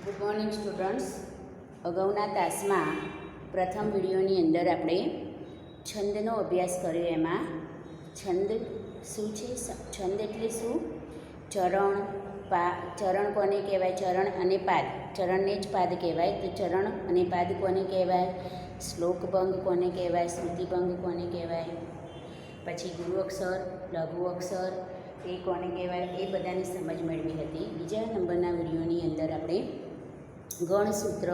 Good morning students. અગાઉના તાસમાં પ્રથમ વિડીયોની અંદર આપણે છંદનો અભ્યાસ કર્યો. એમાં છંદ શું છે, છંદ એટલે શું, ચરણ કોને કહેવાય, ચરણ અને પાદ, ચરણને જ પાદ કહેવાય, તો ચરણ અને પાદ કોને કહેવાય, શ્લોકભંગ કોને કહેવાય, શ્રુતિભંગ કોને કહેવાય, પછી ગુરુ અક્ષર, લઘુ અક્ષર એ કોને કહેવાય, એ બધાની સમજ મેળવી હતી. બીજા નંબરના વિડીયોની અંદર આપણે ગણસૂત્ર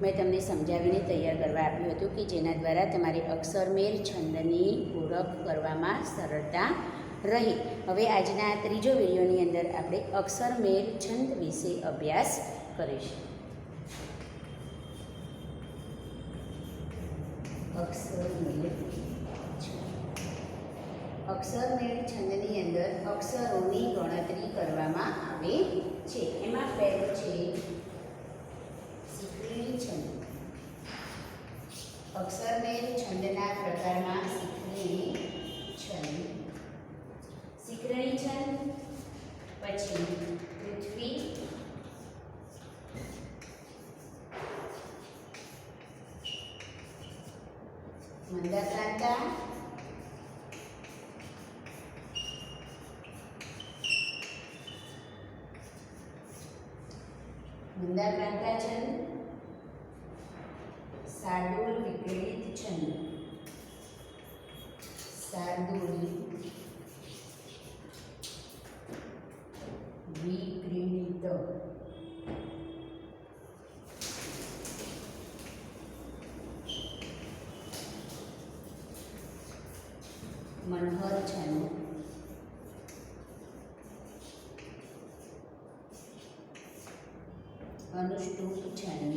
મેં તમને સમજાવીને તૈયાર કરવા આપ્યું હતું કે જેના દ્વારા તમારે અક્ષરમેળ છંદની ઓળખ કરવામાં સરળતા રહી. હવે આજના ત્રીજો વિડીયોની અંદર આપણે અક્ષરમેળ છંદ વિશે અભ્યાસ કરીશું. અક્ષરમેળ છંદની અંદર અક્ષરોની ગણતરી કરવામાં આવે છે. એમાં પહેલો છે શીખરેણી છંદ. અક્ષરમેળ છંદના પ્રકારમાં શીખરેણી છંદ, પછી પૃથ્વી, મંદાક્રાંતા, છંદ, શાર્દૂલ વિક્રીડિત છંદ, મનોહર છંદ, અનુષ્ટુપ છંદ,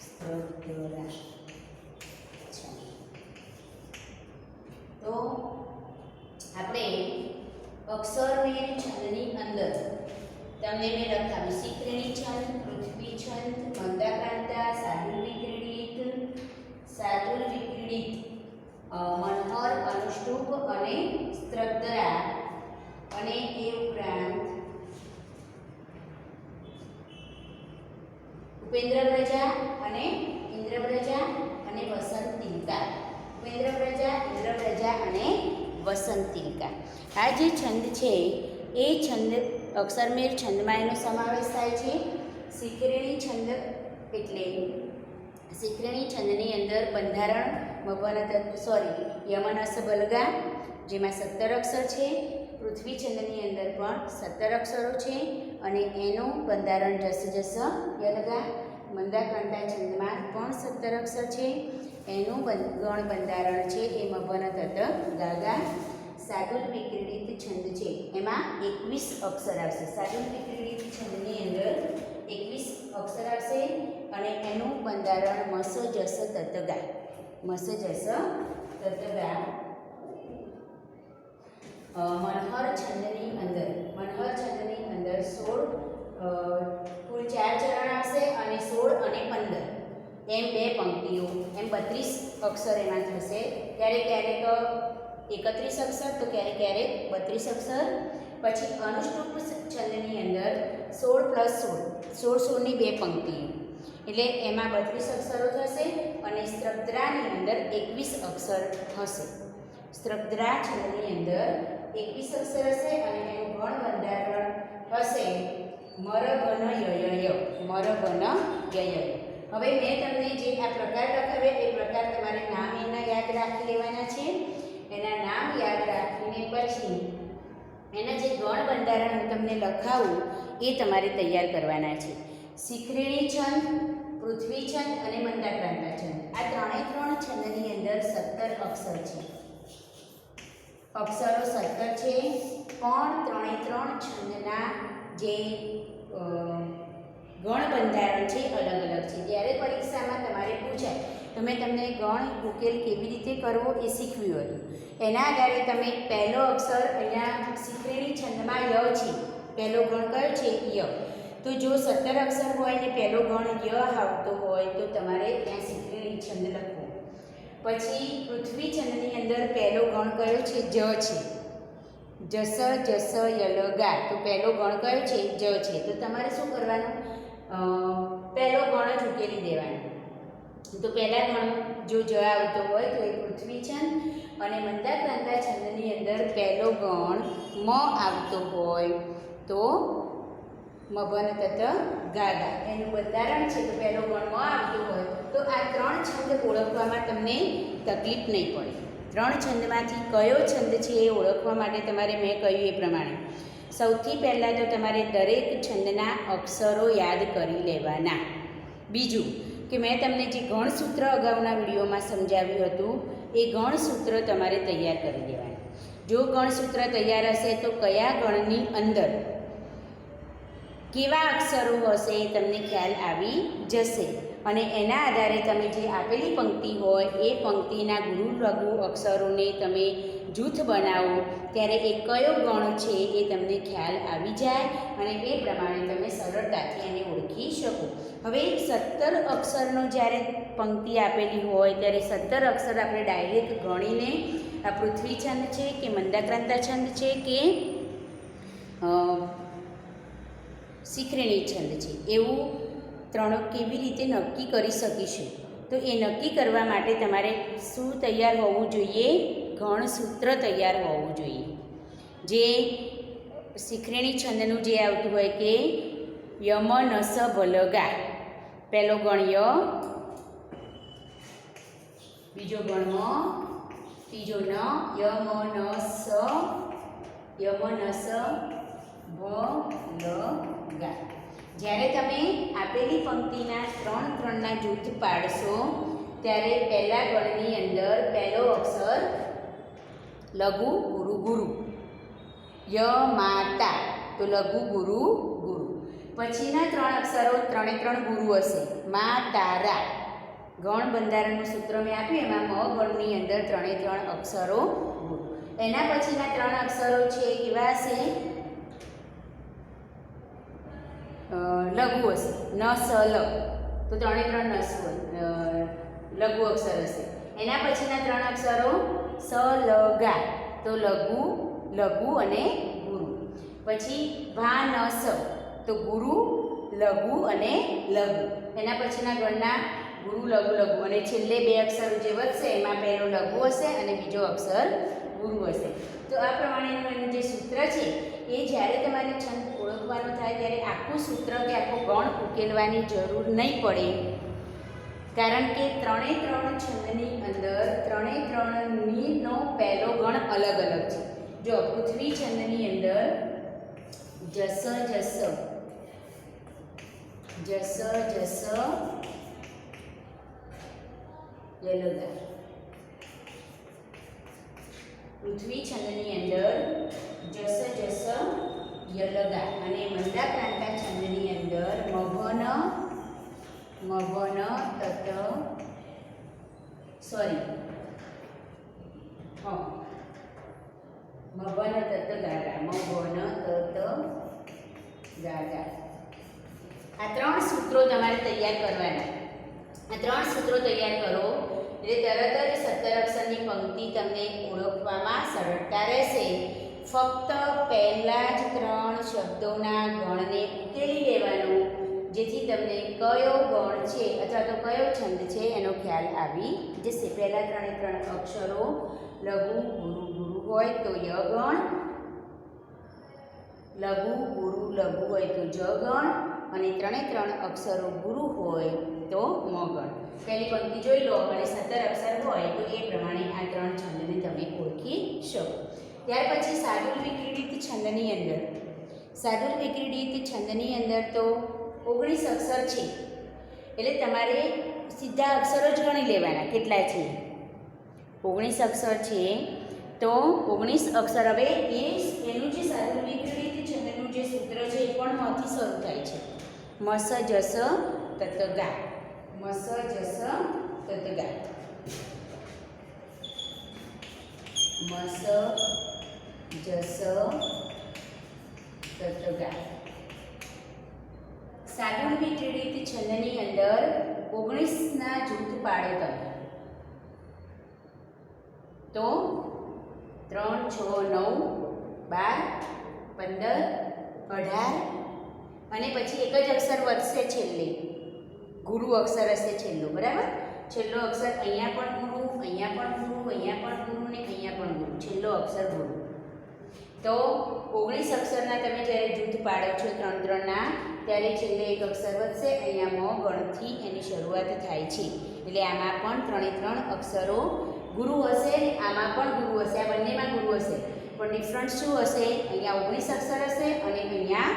સ્ત્રગ્ધરા છંદ. તો આપણે અક્ષરમેળ છંદની અંદર તમને મેં લખાવ્યું શીખરેણી છંદ, પૃથ્વી છંદ, મંદાક્રાંતા, શાર્દૂલ વિક્રીડિત, મનોહર, અનુષ્ટુપ અને સ્ત્રગ્ધરા, અને એ ઉપરાંત ઉપેન્દ્રવ્રજા અને ઇન્દ્રવ્રજા અને વસંતિકા. ઉપેન્દ્રવ્રજા, ઇન્દ્રવ્રજા અને વસંતિકા. આ જે છંદ છે એ છંદ અક્ષરમેળ છંદમાં એનો સમાવેશ થાય છે. શીખરેણી છંદ એટલે શીખરેણી છંદની અંદર બંધારણ યમનસ બલગા જેમાં 17 અક્ષર છે. પૃથ્વી છંદની અંદર પણ 17 અક્ષરો છે અને એનું બંધારણ જસ યલગા. મંદાક્રાંતા છંદમાં પણ 17 અક્ષર છે, એનું ગણ બંધારણ છે એ મભન તત ગાગા. શાર્દૂલ વિક્રીડિત છંદ છે એમાં 21 અક્ષર આવશે. શાર્દૂલ વિક્રીડિત છંદની અંદર 21 અક્ષર આવશે અને એનું બંધારણ મસ જસ તત ગા. મનોહર છંદની અંદર 16 કુલ 4 ચરણ આવશે અને 16 અને 15 એમ 2 પંક્તિઓ, એમ 32 અક્ષર એમાં થશે. ક્યારેક 31 અક્ષર તો ક્યારેક 32 અક્ષર. પછી અનુષ્ટુપ છંદની અંદર 16 + 16 ની 2 પંક્તિઓ એટલે એમાં 32 અક્ષરો થશે અને સ્ત્રગ્ધરાની અંદર 21 અક્ષર હશે. સ્ત્રગ્ધરા છંદની અંદર 21 અક્ષર હશે અને એનું ગણ બંધારણ હશે મરઘન યય. હવે મેં તમને જે આ પ્રકાર લખાવ્યા એ પ્રકાર તમારે નામ એના યાદ રાખી લેવાના છે. એના નામ યાદ રાખીને પછી એના જે ગણ બંધારણ હું તમને લખાવું એ તમારે તૈયાર કરવાના છે. શીખરેણી છંદ, પૃથ્વી છંદ અને મંદાક્રાંતા છંદ, આ ત્રણે છંદની અંદર 17 અક્ષર છે. અક્ષરો 17 છે પણ ત્રણે છંદના જે ગણ બંધારણ છે અલગ અલગ છે. જ્યારે પરીક્ષામાં તમારે પૂછાય તો મેં તમને ગણ ઉકેલ કેવી રીતે કરવો એ શીખવ્યું હતું. એના આધારે તમે પહેલો અક્ષર અહીંયા શીખરેણી છંદમાં ય છે, પહેલો ગણ કયો છે ય, તો જો 17 અક્ષર હોય ને પહેલો ગણ ય આવતો હોય તો તમારે ત્યાં શીખરેણી છંદ લખવો. પછી પૃથ્વી છંદની અંદર પહેલો ગણ કયો છે? જ છે. જસ જસ યલગા, તો પહેલો ગણ કયો છે? જ છે. તો તમારે શું કરવાનું? પહેલો ગણ જ ઉકેલી દેવાનો. તો પહેલા ગણ જો જ આવતો હોય તો એ પૃથ્વી છંદ, અને મંદાક્રાંતા છંદની અંદર પહેલો ગણ મ આવતો હોય તો મભન તત ગાગા, એનું બંધારણ છે. તો પહેલો ગણ મ આવતો હોય તો આ 3 છંદ ઓળખવામાં તમને તકલીફ નહીં પડે. 3 છંદમાંથી કયો છંદ છે એ ઓળખવા માટે તમારે મેં કહ્યું એ પ્રમાણે સૌથી પહેલાં તો તમારે દરેક છંદના અક્ષરો યાદ કરી લેવાના. બીજું કે મેં તમને જે ગણસૂત્ર અગાઉના વિડીયોમાં સમજાવ્યું હતું એ ગણસૂત્ર તમારે તૈયાર કરી દેવાના. જો ગણસૂત્ર તૈયાર હશે તો કયા ગણની અંદર કેવા અક્ષરો હશે એ તમને ખ્યાલ આવી જશે, અને એના આધારે તમે જે આપેલી પંક્તિ હોય એ પંક્તિના ગુરુ લઘુ અક્ષરોને તમે જૂથ બનાવો ત્યારે એ કયો ગણ છે એ તમને ખ્યાલ આવી જાય, અને એ પ્રમાણે તમે સરળતાથી એને ઓળખી શકો. હવે 17 અક્ષરનો જ્યારે પંક્તિ આપેલી હોય ત્યારે 17 અક્ષર આપણે ડાયરેક્ટ ગણીને આ પૃથ્વી છંદ છે કે મંદાક્રાંતા છંદ છે કે શીખરેણી છંદ છે એવું કેવી રીતે નક્કી કરી શકીશું? તો એ નક્કી કરવા માટે તમારે શું તૈયાર હોવું જોઈએ? ગણસૂત્ર તૈયાર હોવું જોઈએ. જે શીખરેણી છંદનું જે આવતું હોય કે યમ નસ ભલગા, પહેલો ગણ ય, બીજો ગણ મ, ત્રીજો ન, યમ નસ ભલગા. જ્યારે તમે આપેલી પંક્તિના 3 જૂથ પાડશો ત્યારે પહેલા ગણની અંદર પહેલો અક્ષર લઘુ ગુરુ ગુરુ, ય માતા તો લઘુ ગુરુ ગુરુ. પછીના 3 અક્ષરો 3 ગુરુ હશે, મા તારા. ગણ બંધારણનું સૂત્ર મેં આપ્યું એમાં મ ગણની અંદર 3 અક્ષરો ગુરુ. એના પછીના 3 અક્ષરો છે કેવા હશે? લઘુ હશે, ન સ લ, તો 3 નસ લઘુ અક્ષર હશે. એના પછીના 3 અક્ષરો સ લ ગા, તો લઘુ અને ગુરુ. પછી ભા ન સ, તો ગુરુ લઘુ અને લઘુ. એના પછીના ગણના ગુરુ લઘુ લઘુ, અને છેલ્લે 2 અક્ષરો જે વધશે એમાં પહેલો લઘુ હશે અને બીજો અક્ષર ગુરુ હશે. તો આ પ્રમાણેનું એનું જે સૂત્ર છે એ જ્યારે તમારે છંદ ઓળખવાનું થાય ત્યારે આખું સૂત્ર કે આખો ગણ ઉકેલવાની જરૂર નહીં પડે, કારણ કે 3 છંદની અંદર 3નો પહેલો ગણ અલગ અલગ છે. જો પૃથ્વી છંદની અંદર જસ જસ યલગા, પૃથ્વી છંદની અંદર જસ જસ યલગા, અને મંદાક્રાંતા છંદની અંદર મભન તત મભન તત ગાગા. આ 3 સૂત્રો તમારે તૈયાર કરવાના. આ 3 સૂત્રો તૈયાર કરો એટલે તરત જ 17 અક્ષરની પંક્તિ તમને ઓળખવામાં સરળતા રહેશે. ફક્ત પહેલા જ 3 શબ્દોના ગણને ઉકેલી લેવાનું, જેથી તમને કયો ગણ છે અથવા તો કયો છંદ છે એનો ખ્યાલ આવી જશે. પહેલા 3 અક્ષરો લઘુ ગુરુ ગુરુ હોય તો ય ગણ, લઘુ ગુરુ લઘુ હોય તો જ ગણ, અને 3 અક્ષરો ગુરુ હોય તો મ ગણ. પહેલી પંક્તિ જોઈ લો અને 17 અક્ષર હોય તો એ પ્રમાણે આ 3 છંદને તમે ઓળખી શકો. ત્યાર પછી સાદુલ વિક્રીડિત છંદની અંદર તો 19 અક્ષર છે, એટલે તમારે સીધા અક્ષરો જ ગણી લેવાના. કેટલા છે? 19 અક્ષર છે, તો 19 અક્ષર. હવે એનું જે સાદુલ વિક્રીડિત છંદનું જે સૂત્ર છે એ પણ માંથી શરૂ થાય છે. મસ જસ તત ગા, મસ જસ તત ગા, મસ જસ તત ગા. સાદુરૂપી ક્રીડિત છંદની અંદર 19ના જૂથ પાડો તમે. તો 3, 6, 9, 12, 15, 18 અને પછી એક જ અક્ષર વધશે છેલ્લે, ગુરુ અક્ષર હશે છેલ્લો. બરાબર, છેલ્લો અક્ષર અહીંયા પણ ગુરુ, અહીંયા પણ ગુરુ, અહીંયા પણ ગુરુ ને અહીંયા પણ ગુરુ, છેલ્લો અક્ષર ગુરુ. તો 19 અક્ષરના તમે જ્યારે જૂથ પાડો છો 3 3ના, ત્યારે છેલ્લે એક અક્ષર વધશે. અહીંયા મ ગણથી એની શરૂઆત થાય છે, એટલે આમાં પણ 3 અક્ષરો ગુરુ હશે, આમાં પણ ગુરુ હશે, આ બંનેમાં ગુરુ હશે. પણ ડિફરન્સ શું હશે? અહીંયા 19 અક્ષર હશે અને અહીંયા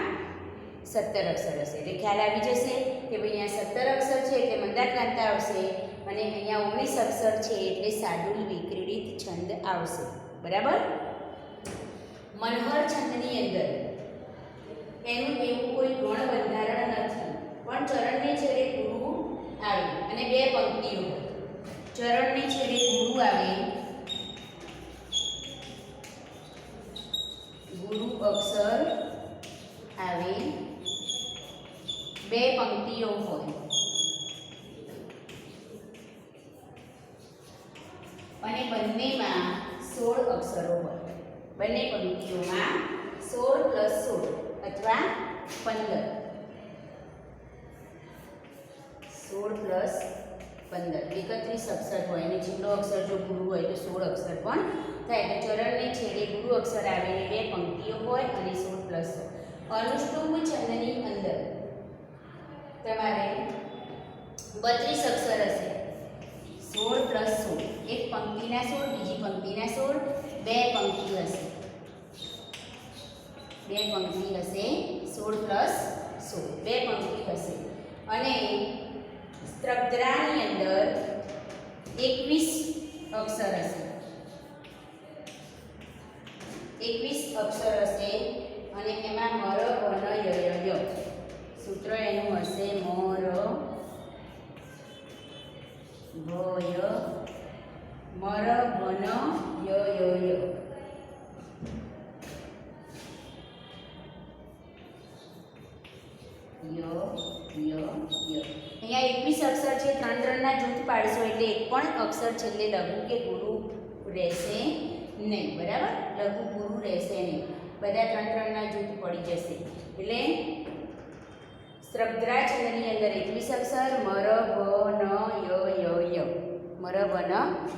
17 અક્ષર હશે. એટલે ખ્યાલ આવી જશે કે ભાઈ અહીંયા 17 અક્ષર છે એટલે મંદાક્રાંતા આવશે અને અહીંયા 19 અક્ષર છે એટલે સાદુલ વિક્રીડિત છંદ આવશે. બરાબર. મનહર છંદની અંદર એનું એવું કોઈ ગણ બંધારણ નથી, પણ ચરણની છેડે ગુરુ આવે અને 2 પંક્તિઓ. ચરણની છેડે ગુરુ આવે, ગુરુ અક્ષર આવે, 2 પંક્તિઓ હોય અને બંનેમાં 16 અક્ષરો હોય. બંને પંક્તિઓમાં 16 + 16 અથવા 15, 16 + 15 31 અક્ષર હોય અને છેલ્લો અક્ષર જો ગુરુ હોય તો 16 અક્ષર પણ થાય. તો ચરણની છેડે ગુરુ અક્ષર આવે ને 2 પંક્તિઓ હોય અને 16 + 16. અનુષ્ટુપ છંદની અંદર તમારે 32 અક્ષર હશે, 16 + 16, એક પંક્તિના 16, બીજી પંક્તિના 16, 2 પંક્તિ હશે, 2 પંક્તિ હશે, 16 + 16, 2 પંક્તિ હશે. અને સ્ત્રગ્રાની અંદર 21 અક્ષર હશે, 21 અક્ષર હશે અને એમાં મર વન ય ય. સૂત્ર એનું હશે મોર ભય મર વન ય ય ય. અહીંયા 21 અક્ષર છે, 3 3ના જૂથ પાડશો એટલે એક પણ અક્ષર છેલ્લે લઘુ કે ગુરુ રહેશે નહીં. બરાબર, લઘુ ગુરુ રહેશે નહીં, બધા 3 3ના જૂથ પડી જશે. એટલે સ્ત્રગ્રા છંદની અંદર 21 અક્ષર, મર ભ ન ય ય ય, મર ભ ન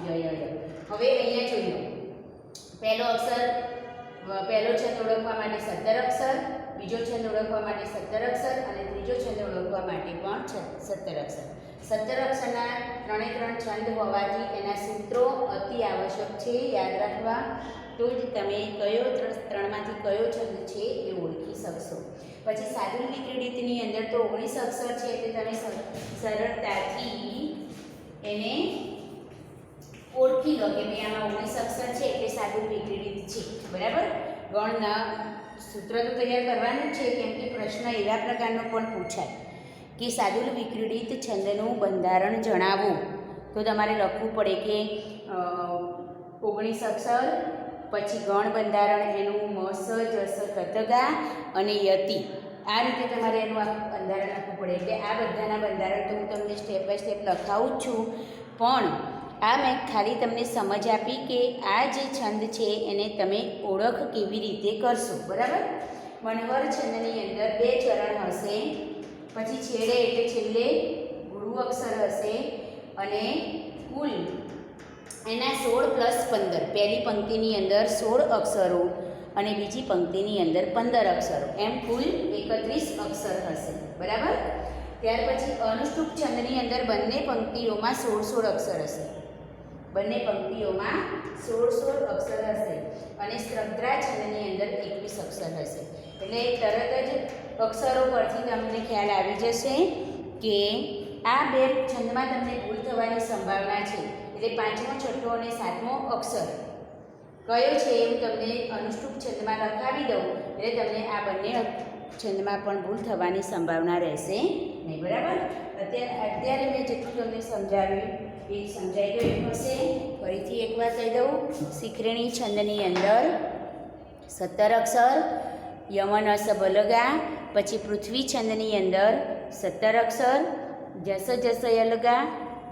ય ય ય. હવે અહીંયા જોઈએ, પહેલો અક્ષર, પહેલો છંદ ઓળખવા માટે 17 અક્ષર, બીજો છંદ ઓળખવા માટે 17 અક્ષર અને ત્રીજો છંદ ઓળખવા માટે પણ 17 અક્ષર. 17 અક્ષરના 3 છંદ હોવાથી એના સૂત્રો અતિ આવશ્યક છે, યાદ રાખવા. તો જ તમે કયો 3માંથી કયો છંદ છે એ ઓળખી શકશો. પછી સાદુલ વિક્રીડિતની અંદર તો 19 અક્ષર છે એટલે તમે સરળતાથી એને ઓળખી લો કે ભાઈ આમાં 19 અક્ષર છે એટલે સાદુલ વિક્રીડિત છે. બરાબર, ગણના સૂત્ર તો તૈયાર કરવાનું જ છે, કેમ કે પ્રશ્ન એવા પ્રકારનો પણ પૂછાય કે સાદુલ વિક્રીડિત છંદનું બંધારણ જણાવો. તો તમારે લખવું પડે કે 19 અક્ષર, પછી ગણ બંધારણ એનું મસ જસ તતગા અને યતિ. આ રીતે તમારે એનું આખું બંધારણ લખવું પડે. એટલે આ બધાના બંધારણ તો હું તમને સ્ટેપ બાય સ્ટેપ લખાવું જ છું, પણ આ મેં ખાલી તમને સમજ આપી કે આ જે છંદ છે એને તમે ઓળખ કેવી રીતે કરશો. બરાબર. મનહર છંદની અંદર 2 ચરણ હશે, પછી છેડે એટલે છેલ્લે ગુરુ અક્ષર હશે અને કુલ એના 16 + 15, પહેલી પંક્તિની અંદર 16 અક્ષરો અને બીજી પંક્તિની અંદર 15 અક્ષરો, એમ કુલ 31 અક્ષર હશે. બરાબર. ત્યાર પછી અનુષ્ટુપ છંદની અંદર બંને પંક્તિઓમાં 16 અક્ષર હશે, બંને પંક્તિઓમાં 16 અક્ષર હશે અને સ્ત્રગ્રા છંદની અંદર 21 અક્ષર હશે. એટલે તરત જ અક્ષરો પરથી તમને ખ્યાલ આવી જશે કે આ 2 છંદમાં તમને ભૂલ થવાની સંભાવના છે. એટલે 5મો, 6થો અને 7મો અક્ષર કયો છે એવું તમને અનુષ્ટુપ છંદમાં લખાવી દઉં એટલે તમને આ બંને છંદમાં પણ ભૂલ થવાની સંભાવના રહેશે નહીં. બરાબર. અત્યારે મેં જેટલું તમને સમજાવ્યું એ સમજાઈ ગયું હશે. ફરીથી એકવાર કહી દઉં, શિખરેણી છંદની અંદર 17 અક્ષર, યમન અસ બલગા, પછી પૃથ્વી છંદની અંદર 17 અક્ષર, જસ જસ યલગા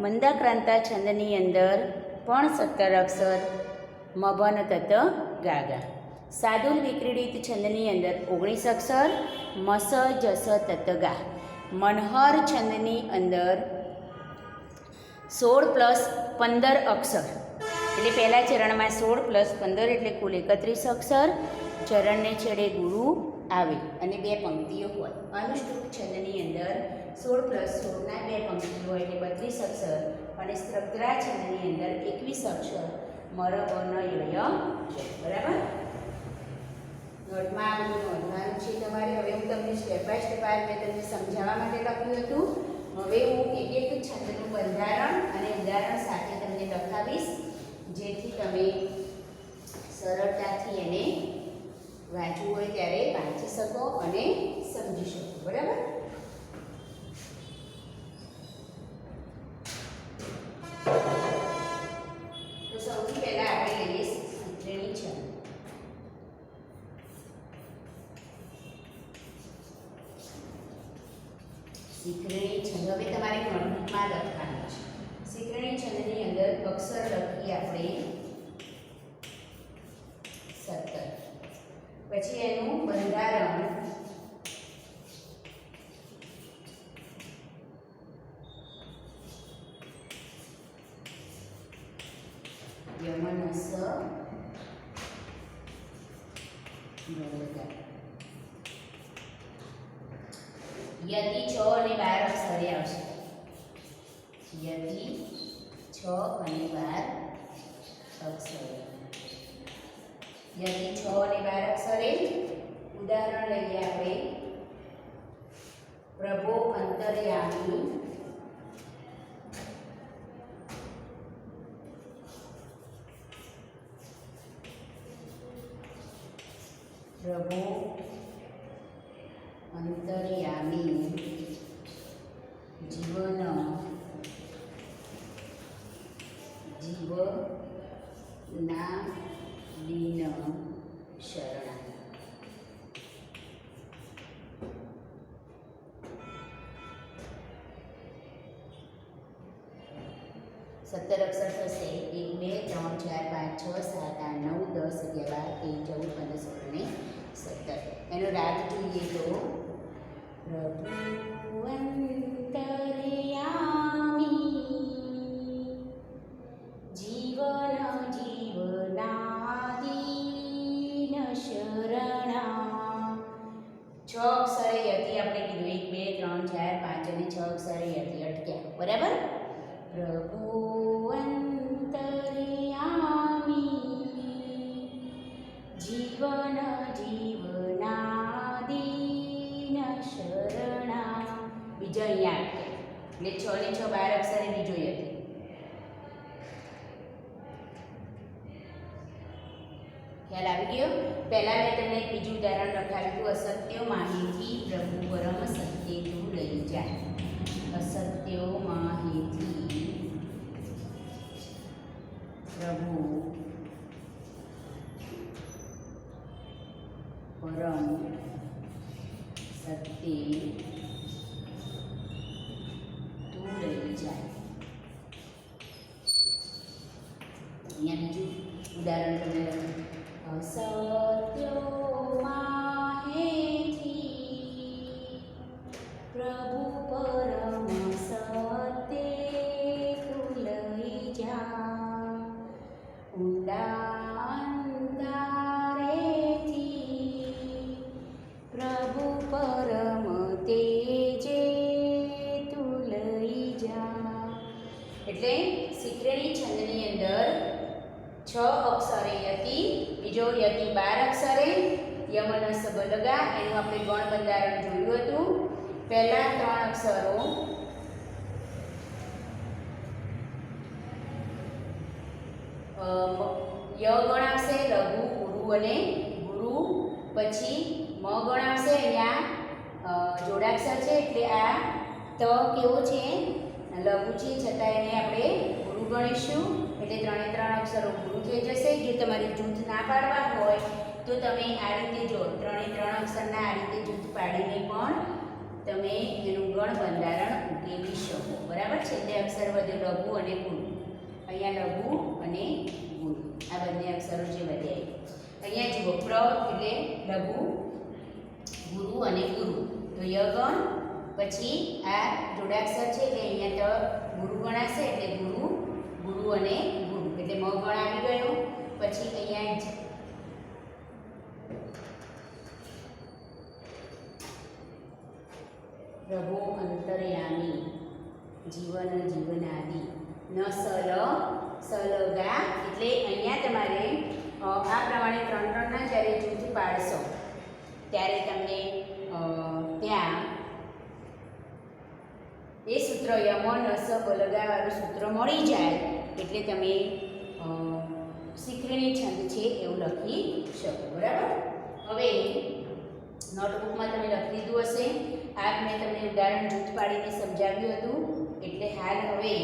મંદાક્રાંતા છંદની અંદર પણ 17 અક્ષર, મભન તત ગાગા. સાદુલ વિક્રીડિત છંદની અંદર 19 અક્ષર, મસ જસ તત ગા. મનહર છંદની અંદર 16 + 15 અક્ષર, એટલે પહેલા ચરણમાં 16 + 15 એટલે કુલ 31 અક્ષર. ચરણને છેડે ગુરુ આવે અને 2 પંક્તિઓ હોય. અનુષ્ટુપ છંદની અંદર 16 + 16 2 પંક્તિઓ હોય એટલે 32 અક્ષર અને સ્ત્રગ્રા છંદની અંદર 21 અક્ષર. મર અન યય. બરાબર? નોટમાં આ બધું નોંધવાનું છે તમારે. હવે હું તમને સ્ટેપ બાય સ્ટેપ આ મેં તમને સમજાવવા માટે લખ્યું હતું. હવે હું એક છંદનું બંધારણ અને ઉદાહરણ સાથે તમને લખાવીશ, જેથી તમે સરળતાથી એને વાંચવું હોય ત્યારે વાંચી શકો અને સમજી શકો. બરાબર? તો સૌથી પહેલા આપણે લઈએ શીખરેણી છંદ. શીખરેણી છંદ હવે તમારે નોટબુકમાં લખવાનું છે. શીખરેણી છંદની અંદર અક્ષર લખીએ આપણે 17. પછી એનું બંધારણ યમનસ ગલગા. યતિ 6 અને 12 અક્ષરે આવશે. યતિ 6 અને 12 અક્ષરે. યતિ 6 અને 12 અક્ષરે. ઉદાહરણ લઈએ આપણે. પ્રભો અંતર્યામી પ્રભો અંતર્યામી જીવન જીવના લીન શરણા. સત્તર અક્ષર થશે. 1 2 3 4 5 6 7 8 9 10 11 12 13 14 15 16 અને 17. એનો રાગ જોઈએ તો પ્રભુ અંતર્યામી જીવન જીવનાદીન શરણા. 6 અક્ષરે યતિ આપણે કીધું. 1 2 3 4 5 અને 6 અક્ષરે યતિ અટક્યા. બરાબર? પ્રભુ અંતર્યામી જીવન જીવનાદીન શરણા. બીજો અહીંયા એટલે 6 ને 6 12 અક્ષરે બીજો યતિ. ખ્યાલ આવી ગયો? પહેલા મેં તમને બીજું ઉદાહરણ લખાવ્યું હતું. અસત્યો માહિતી પ્રભુ પરમ સત્ય તું લઈ જા. અસત્યો માહિતી પ્રભુ પરમ સત્ય તું લઈ જાય. અહીંયા બીજું ઉદાહરણ તમને લખું. અસત્યો માહિતી પ્રભુ પરમ સત્ય તું લઈ જા. ઊંડા અંધારેથી પ્રભુ પરમ તેજે તું લઈ જા. એટલે શીખરેણી છંદની અંદર 6 અક્ષરે યતિ, બીજો યતિ 12 અક્ષરે, યમનસ ગલગા. એનું આપણે ગણ બંધારણ જોયું હતું. પહેલા 3 અક્ષરો ય ગણ આવશે, લઘુ, ગુરુ અને ગુરુ. પછી મ ગણ આવશે. અહીંયા જોડાક્ષર છે એટલે આ ત કેવો છે? લઘુ છે, છતાં એને આપણે ગુરુ ગણીશું. એટલે 3 અક્ષરો ગુરુ થઈ જશે. જો તમારે જૂથ ના પાડવા હોય તો તો તમે આ રીતે જો ત્રણે ત્રણ અક્ષરના આ રીતે જૂથ પાડીને પણ તમે એનું ગણ બંધારણ ઉકેલી શકો. બરાબર. છેલ્લે અક્ષર વધે લઘુ અને ગુરુ. અહીંયા લઘુ અને ગુરુ આ બંને અક્ષરો જે વધ્યા. અહીંયા જુઓ પ્ર એટલે લઘુ, ગુરુ અને ગુરુ. તો ય ગણ, પછી આ જોડાક્ષર છે એટલે અહીંયા તો ગુરુ ગણાશે એટલે ગુરુ, ગુરુ અને ગુરુ એટલે મ ગણ આવી ગયો. પછી અહીંયા પ્રભુ અંતર્યામી, જીવન જીવનાદિ, ન સલગા એટલે અહીંયા તમારે આ પ્રમાણે ત્રણ ત્રણના જ્યારે જૂથ પાડશો ત્યારે તમને ત્યાં એ સૂત્ર યમ નસ બલગાવાળું સૂત્ર મળી જાય એટલે તમે શીખરીણી છંદ છે એવું લખી શકો. બરાબર. હવે નોટબુકમાં તમે લખી દીધું હશે. આ મેં તમને ઉદાહરણ જૂથ પાડીને સમજાવ્યું હતું. એટલે હાલ હવે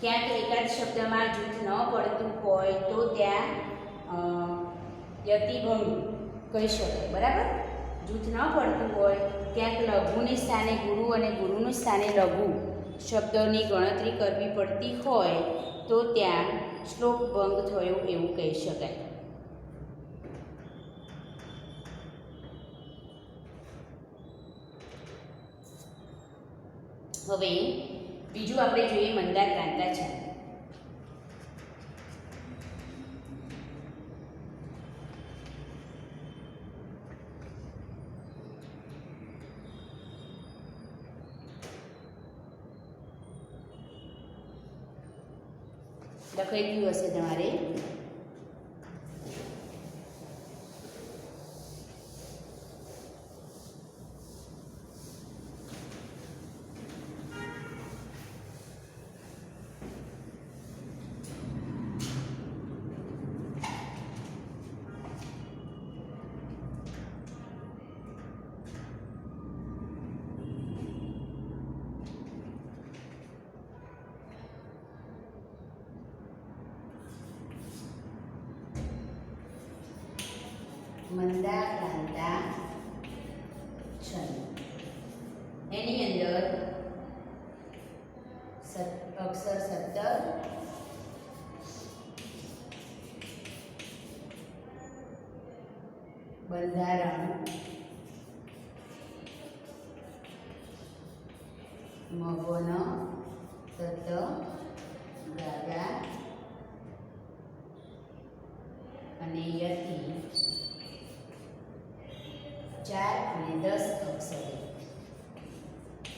ક્યાંક એકાદ શબ્દમાં જૂથ ન પડતું હોય તો ત્યાં યતિભંગ કહી શકાય. બરાબર. જૂથ ન પડતું હોય ક્યાંક લઘુને સ્થાને ગુરુ અને ગુરુનું સ્થાને લઘુ શબ્દોની ગણતરી કરવી પડતી હોય તો ત્યાં શ્લોક ભંગ થયો એવું કહી શકાય. હવે બીજું આપણે જોઈએ મંદાક્રાંતા છંદ. લખાઈ ગયું હશે તમારે. મંદાક્રાંતા છંદ. એની અંદર અક્ષર 17 બંધારણ મગન તત ગાગા અને યતિ 4 અને 10 અક્ષરે.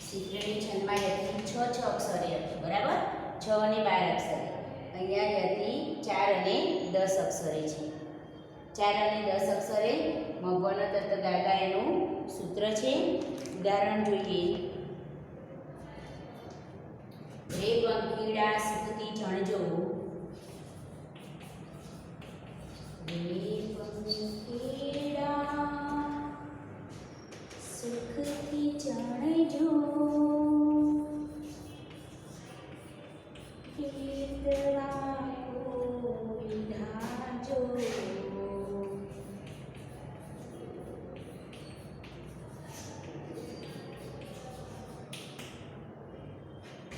શીખરેણી છંદમાં યતિ 6 અક્ષરે હતી. બરાબર. 6 અને 12 અક્ષરે. અહીંયા યતિ 4 અને 10 અક્ષરે છે. 4 અને 10 અક્ષરે મગન તત ગાગા એનું સૂત્ર છે. ઉદાહરણ જોઈએ. રે પંખીડા સુખથી ચણજો, રે પંખીડા સુખથી ચણજો, ગીતવા કોઈ ધાજો.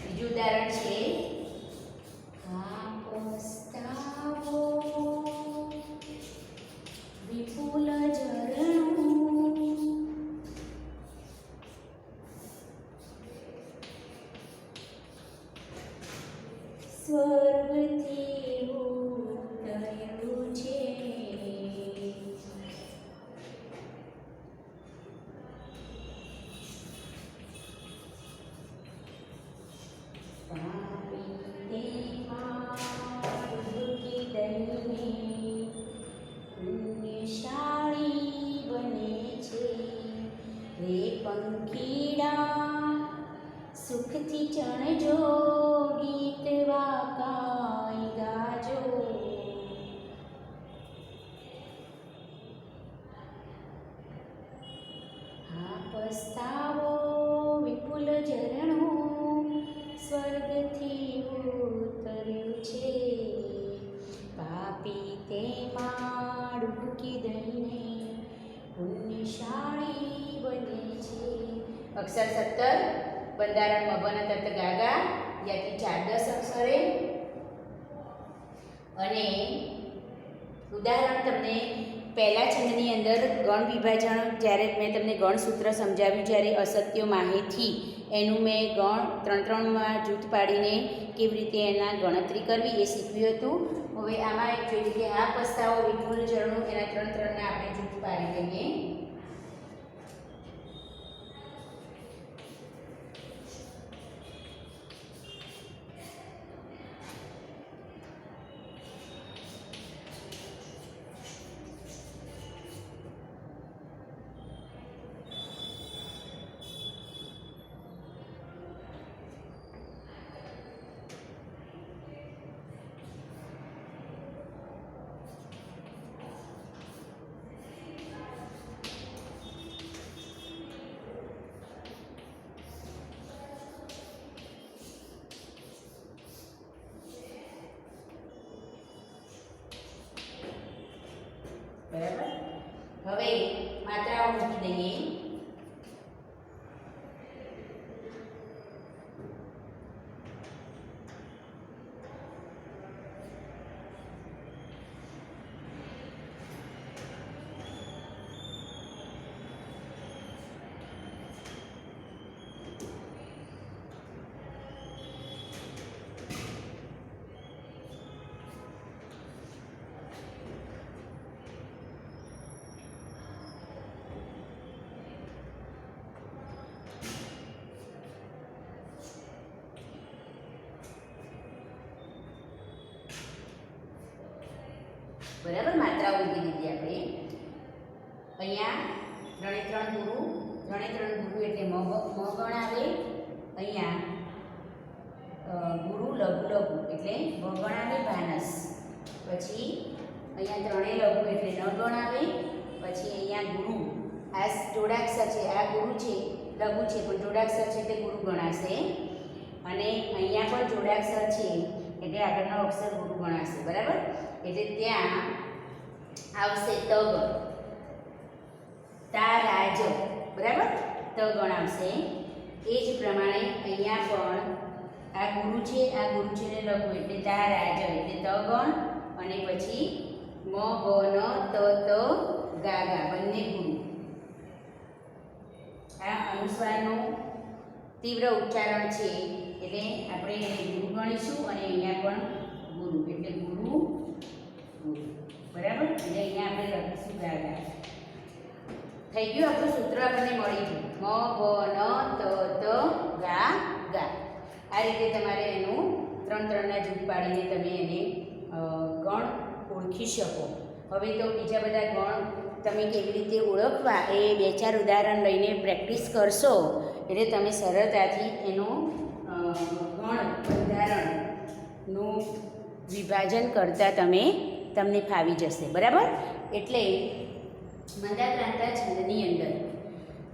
બીજું ઉદાહરણ છે પસ્તાવો વિપુલ ઝરણું, સ્વર્ગથી ઉતર્યું છે. પુણ્યશાળી બને છે. રે પંખીડા સુખથી ચણજો, ગીત વાકાઈ ગાજો. હા પસ્તાવો વિપુલ ઝરણું સ્વર્ગથી ઉતર્યું છે. પાપી તેમાં ડૂબકી દઈને પુણ્યશાળી બને છે. અક્ષર 17 બંધારણ મબન તત ગાગા યાથી 4-10 અક્ષરે. અને ઉદાહરણ તમને પહેલા છંદની અંદર ગણ વિભાજન જ્યારે મેં તમને ગણસૂત્ર સમજાવ્યું, જ્યારે અસત્યો માહિતી એનું મેં ગણ 3-3માં જૂથ પાડીને કેવી રીતે એના ગણતરી કરવી એ શીખવ્યું હતું. હવે આમાં એક જોઈએ કે આ પસ્તાઓ વિઠ્ઠલ ચરણો એના 3-3ને આપણે જૂથ પાડી લઈએ. બરાબર. હવે માત્રાઓ મૂકી દઈએ. બરાબર, માત્રાઓ મૂકી દીધી આપણે. અહીંયા 3 ગુરુ, 3 ગુરુ એટલે મ ગણ આવે. અહીંયા ગુરુ લઘુ લઘુ એટલે બ ગણ આવે ભાનસ. પછી અહીંયા 3 લઘુ એટલે ન ગણ આવે. પછી અહીંયા ગુરુ આ જોડાક્ષર છે, આ ગુરુ છે લઘુ છે પણ જોડાક્ષર છે એટલે ગુરુ ગણાશે. અને અહીંયા પણ જોડાક્ષર છે એટલે આગળનો અક્ષર ગુરુ ગણાશે. બરાબર, એટલે ત્યાં આવશે ત ગણ, તા રાજ. બરાબર, ત ગણ આવશે. એ જ પ્રમાણે અહીંયા પણ આ ગુરુ છે ને લઘુ એટલે તા રાજ એટલે ત ગણ. અને પછી મ ગ ન ત ત ગા ગા બંને ગુરુ. આ અનુસ્વારનું તીવ્ર ઉચ્ચારણ છે એટલે આપણે એને ગુરુ ગણીશું. અને અહીંયા પણ ગુરુ એટલે ગુરુ ગુરુ. બરાબર, એટલે અહીંયા આપણે લખીશું ગાગા. થઈ ગયું આપણું સૂત્ર, આપણને મળી ગયું મ ગ ન ત ત ગા ગા. આ રીતે તમારે એનું 3-3ના જૂથ પાડીને તમે એને ગણ ઓળખી શકો. હવે તો બીજા બધા ગણ તમે કેવી રીતે ઓળખવા એ 2-4 ઉદાહરણ લઈને પ્રેક્ટિસ કરશો એટલે તમે સરળતાથી એનું ગણ બંધારણનું વિભાજન કરતાં તમને ફાવી જશે. બરાબર, એટલે મંદાક્રાંતા છંદની અંદર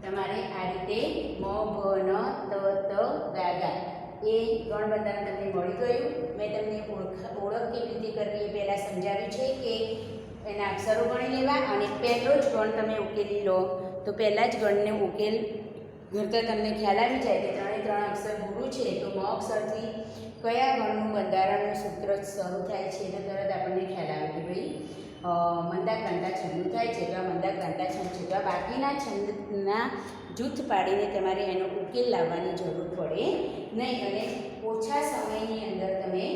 તમારે આ રીતે મ ભ ન ત ત ગા ગા એ ગણ બંધારણ તમને મળી ગયું. મેં તમને ઓળખ કેવી રીતે કરવી એ પહેલાં સમજાવ્યું છે કે એના અક્ષરો ગણી લેવા અને પહેલો જ ગણ તમે ઉકેલી લો તો પહેલાં જ ગણને ઉકેલ ઘડતા તમને ખ્યાલ આવી જાય કે 3 અક્ષર ગુરુ છે તો મ અક્ષરથી કયા ગણનું બંધારણનું સૂત્ર શરૂ થાય છે તો તરત આપણને ખ્યાલ આવે કે ભાઈ મંદાક્રાંતા છંદનું થાય છે. તો આ મંદાક્રાંતા છંદ છે. તો આ બાકીના છંદના જૂથ પાડીને તમારે એનો ઉકેલ લાવવાની જરૂર પડે નહીં અને ઓછા સમયની અંદર તમે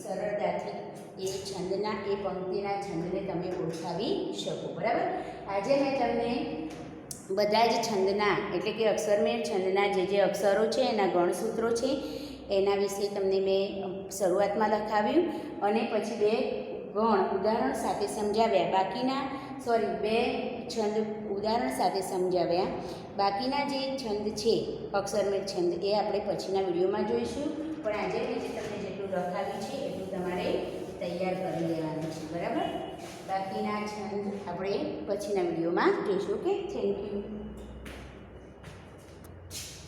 સરળતાથી એ છંદના એ પંક્તિના છંદને તમે ઓળખાવી શકો. બરાબર, આજે મેં તમને બધા જ છંદના એટલે કે અક્ષરમેળ છંદના જે અક્ષરો છે એના ગણસૂત્રો છે એના વિશે તમને મેં શરૂઆતમાં લખાવ્યું અને પછી 2 ગણ ઉદાહરણ સાથે સમજાવ્યા. બાકીના 2 છંદ ઉદાહરણ સાથે સમજાવ્યા. બાકીના જે છંદ છે અક્ષરમેળ છંદ એ આપણે પછીના વિડીયોમાં જોઈશું. પણ આજે મેં જે તમને જેટલું લખાવ્યું છે એટલું તમારે તૈયાર કરી લેવાનું છે. બરાબર, બાકીના છંદ આપણે પછીના વિડીયોમાં જોઈશું. Okay, thank you.